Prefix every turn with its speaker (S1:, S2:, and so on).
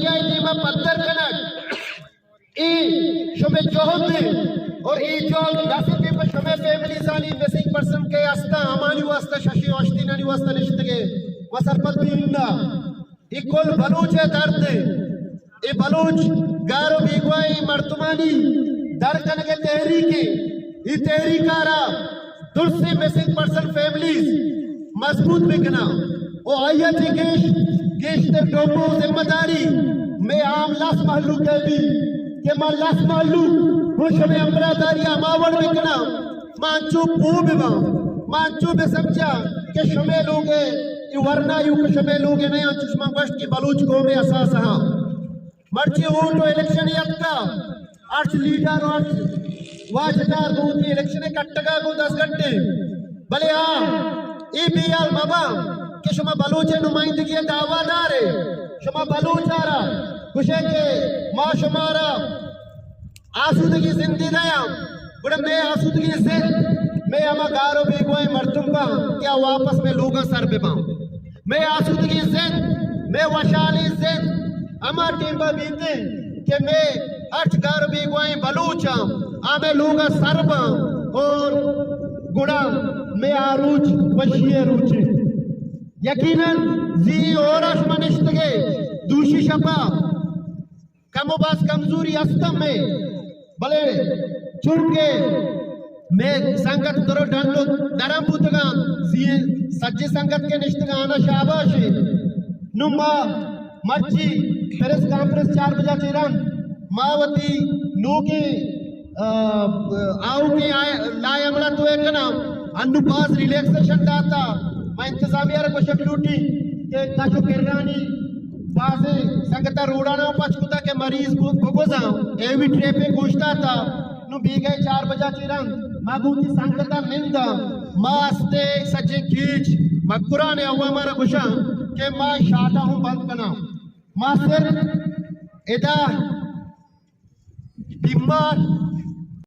S1: क्या टीम पत्थर कनक ई शमे जोहद और ई जोग दासी पे शमे फैमिली सानी मिसिंग पर्सन के अस्ता अमानी वास्ता शशि वास्ती नानी वास्ता निश्तगे वसरपत बिंदा ई कुल बलूच है दर्द ई बलूच गारो बिगवाई मर्तमानी दर कनके तहरीके ई तहरीकारा दुर्से मिसिंग पर्सन फैमिलीज मजबूत बिकना ओ आया थी गेश ते टोपो जिम्मेदारी मैं आम लास महलू के भी के मां लास महलू खुश में अमरादारिया मावड़ बिकना मांचू पूब मांचू बे समझा के शमे लोगे वरना यू के शमे लोगे नया चश्मा गोश्त की बलूच को में असास हां मर्ची वोट इलेक्शन यात्रा आठ लीडर और वाजदार दो इलेक्शन कट्टगा को 10 घंटे भले हां ईबीआर बाबा कि शुमा बलूच नुमाइंदगी दावादार है शुमा बलूच आ रहा खुश है के मां शुमारा आसूदगी जिंदगी नया बड़े मैं आसूदगी से मैं अमा गारो बेगोए मर्तुम पा क्या वापस में लोगा सर पे पाऊं मैं आसूदगी से मैं वशाली से अमा टीम बीते कि मैं अठ गारो बेगोए बलूचा आमे लोगा सर पा और गुड़ा मैं आरूच वशिए रुचि यकीनन जी और मनिश्तगे दूषी शपा कमोबास कमजोरी अस्तम में भले चुनके मैं संगत दरो डंडो दरम पुतगा जी सच्ची संगत के निश्तगा आना शाबाश नुमा मर्ची प्रेस कॉन्फ्रेंस 4 बजे चिरन मावती नूके आओ के लाए अमला तो एक ना अन्नु पास रिलैक्सेशन दाता मैं इंतजामिया को शक्लूटी के काशो किरानी बाजे संगता रोडाना पचकुता के मरीज को भगोजा एवी ट्रेपे गोश्ता था नु बीगे 4 बजा चिरंग मागूती संगता निंदा मास्ते सजे खींच मकुरा ने अवा मारा गुशा के मां शाटा हूं बंद करना मास्टर एदा बीमार